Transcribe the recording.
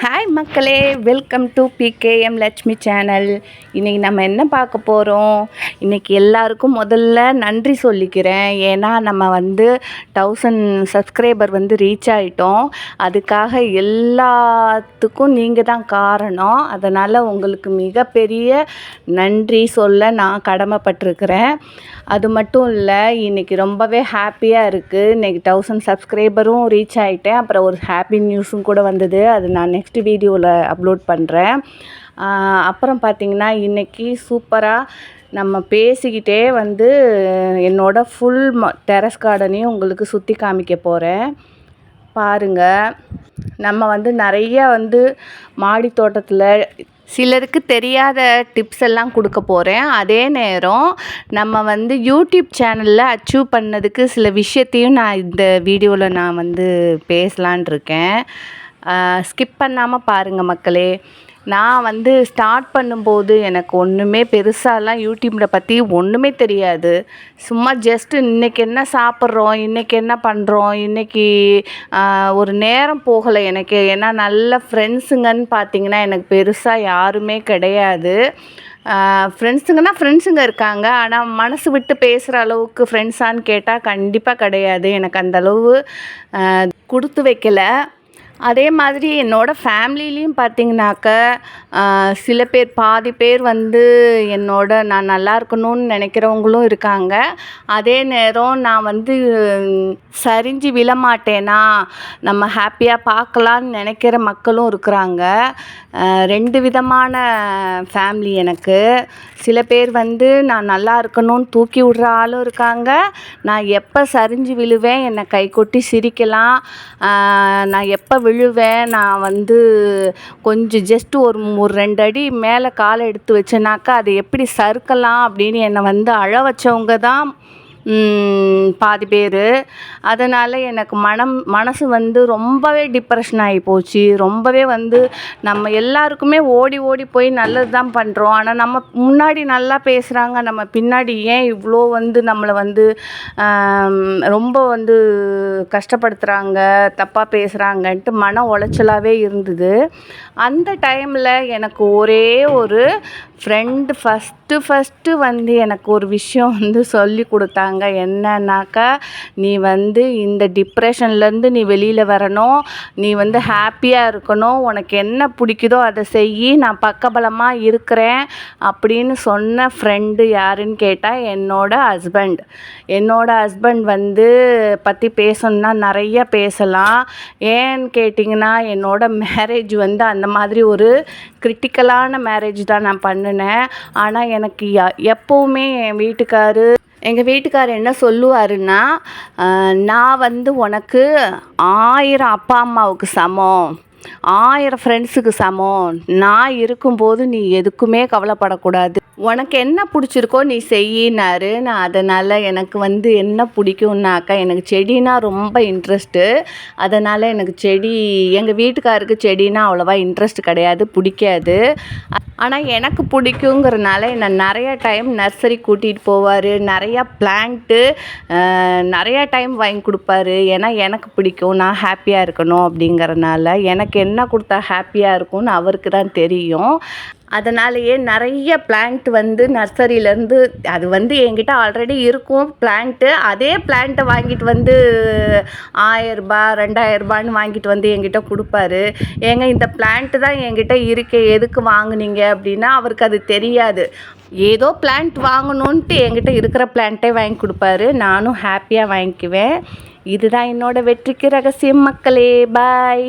Hi மக்களே, welcome to PKM Lakshmi channel. இன்றைக்கி நம்ம என்ன பார்க்க போகிறோம்? இன்றைக்கி எல்லாருக்கும் முதல்ல நன்றி சொல்லிக்கிறேன். ஏன்னா நம்ம 1000 சப்ஸ்கிரைபர் ரீச் ஆகிட்டோம். அதுக்காக எல்லாத்துக்கும் நீங்கள் தான் காரணம். அதனால் உங்களுக்கு மிகப்பெரிய நன்றி சொல்ல நான் கடமைப்பட்டிருக்கிறேன். அது மட்டும் இல்லை, இன்றைக்கி ரொம்பவே ஹாப்பியாக இருக்குது. இன்றைக்கி 1000 சப்ஸ்கிரைபரும் ரீச் ஆகிட்டேன். அப்புறம் ஒரு ஹாப்பி நியூஸும் கூட வந்தது. அது நான் நெக்ஸ்ட் வீடியோவில் அப்லோட் பண்ணுறேன். அப்புறம் பார்த்திங்கன்னா, இன்றைக்கி சூப்பராக நம்ம பேசிக்கிட்டே என்னோடய ஃபுல் டெரஸ் கார்டனையும் உங்களுக்கு சுற்றி காமிக்க போகிறேன். பாருங்கள், நம்ம நிறைய மாடி தோட்டத்தில் சிலருக்கு தெரியாத டிப்ஸ் எல்லாம் கொடுக்க போகிறேன். அதே நேரம் நம்ம யூடியூப் சேனலில் அச்சீவ் பண்ணதுக்கு சில விஷயத்தையும் நான் இந்த வீடியோவில் நான் பேசலான் இருக்கேன். ஸ்கிப் பண்ணாமல் பாருங்கள் மக்களே. நான் ஸ்டார்ட் பண்ணும்போது எனக்கு ஒன்றுமே பெருசாலாம் யூடியூப்பில் பற்றி ஒன்றுமே தெரியாது. சும்மா ஜஸ்ட்டு இன்றைக்கி என்ன சாப்பிட்றோம், இன்றைக்கி என்ன பண்ணுறோம், இன்றைக்கி ஒரு நேரம் போகலை எனக்கு. ஏன்னா நல்ல ஃப்ரெண்ட்ஸுங்கன்னு பார்த்திங்கன்னா எனக்கு பெருசாக யாருமே கிடையாது. ஃப்ரெண்ட்ஸுங்க இருக்காங்க, ஆனால் மனசு விட்டு பேசுகிற அளவுக்கு ஃப்ரெண்ட்ஸான்னு கேட்டால் கண்டிப்பாக கிடையாது. எனக்கு அந்தளவு கொடுத்து வைக்கலை. அதே மாதிரி என்னோடய ஃபேமிலிலையும் பார்த்திங்கனாக்க சில பேர் பாதி பேர் நான் நல்லா இருக்கணும்னு நினைக்கிறவங்களும் இருக்காங்க. அதே நேரம் நான் சரிஞ்சு விழமாட்டேனா, நம்ம ஹாப்பியாக பார்க்கலான்னு நினைக்கிற மக்களும் இருக்கிறாங்க. 2 விதமான ஃபேமிலி எனக்கு. சில பேர் நான் நல்லா இருக்கணும்னு தூக்கி விடுற ஆளும் இருக்காங்க. நான் எப்போ சரிஞ்சு விழுவேன், என்னை கை கொட்டி சிரிக்கலாம், நான் எப்போ விழுவேன், நான் கொஞ்சம் ஜஸ்ட்டு ஒரு 2 அடி மேலே காலை எடுத்து வச்சேனாக்கா அதை எப்படி சறுக்கலாம் அப்படின்னு என்னை அழ வச்சவங்க தான் பாதி பேர். அதனால் எனக்கு மனசு ரொம்பவே டிப்ரெஷன் ஆகி போச்சு. ரொம்பவே நம்ம எல்லாருக்குமே ஓடி ஓடி போய் நல்லது தான் பண்ணுறோம். ஆனால் நம்ம முன்னாடி நல்லா பேசுகிறாங்க, நம்ம பின்னாடி ஏன் இவ்வளோ நம்மளை ரொம்ப கஷ்டப்படுத்துகிறாங்க, தப்பாக பேசுகிறாங்கன்ட்டு மன உளைச்சலாகவே இருந்தது. அந்த டைமில் எனக்கு ஒரே ஒரு ஃப்ரெண்டு ஃபஸ்ட்டு எனக்கு ஒரு விஷயம் சொல்லி கொடுத்தாங்க. என்னன்னாக்கா, நீ இந்த டிப்ரெஷன்லேருந்து நீ வெளியில் வரணும், நீ ஹாப்பியாக இருக்கணும், உனக்கு என்ன பிடிக்குதோ அதை செய், நான் பக்கபலமாக இருக்கிறேன் அப்படின்னு சொன்ன ஃப்ரெண்டு யாருன்னு கேட்டால் என்னோட ஹஸ்பண்ட் பற்றி பேசணுன்னா நிறைய பேசலாம். ஏன்னு கேட்டிங்கன்னா, என்னோட மேரேஜ் அந்த மாதிரி ஒரு கிரிட்டிக்கலான மேரேஜ் தான் நான் பண்ணினேன். ஆனால் எனக்கு எப்போவுமே எங்கள் வீட்டுக்காரர் என்ன சொல்லுவாருன்னா, நான் உனக்கு 1000 அப்பா அம்மாவுக்கு சமம், 1000 ஃப்ரெண்ட்ஸுக்கு சமம். நான் இருக்கும்போது நீ எதுக்குமே கவலைப்படக்கூடாது, உனக்கு என்ன பிடிச்சிருக்கோ நீ செய்யினாரு. நான் அதனால் எனக்கு என்ன பிடிக்கும்னாக்கா, எனக்கு செடினா ரொம்ப இன்ட்ரெஸ்ட்டு. அதனால் எனக்கு எங்கள் வீட்டுக்காருக்கு செடினா அவ்வளோவா இன்ட்ரெஸ்ட் கிடையாது, பிடிக்காது. ஆனால் எனக்கு பிடிக்குங்கிறனால என்னை நிறையா டைம் நர்சரி கூட்டிகிட்டு போவார். நிறையா பிளான்ட்டு நிறையா டைம் வாங்கி கொடுப்பாரு. ஏன்னா எனக்கு பிடிக்கும், நான் ஹாப்பியாக இருக்கணும் அப்படிங்கிறனால. எனக்கு என்ன கொடுத்தா ஹாப்பியாக இருக்கும்னு அவருக்கு தான் தெரியும். அதனாலேயே நிறைய பிளான்ட் நர்சரியிலேருந்து அது என்கிட்ட ஆல்ரெடி இருக்கும் பிளான்ட்டு. அதே பிளான்ட்டை வாங்கிட்டு 1000 ரூபாய் 2000 ரூபான்னு வாங்கிட்டு என்கிட்ட கொடுப்பாரு. ஏங்க இந்த பிளான்ட்டு தான் என்கிட்ட இருக்கே, எதுக்கு வாங்குனீங்க அப்படின்னா அவருக்கு அது தெரியாது. ஏதோ பிளான்ட் வாங்கணுன்ட்டு என்கிட்ட இருக்கிற பிளான்ட்டே வாங்கி கொடுப்பாரு. நானும் ஹாப்பியாக வாங்கிக்குவேன். இதுதான் என்னோடய வெற்றிக்கு ரகசியம் மக்களே. பாய்.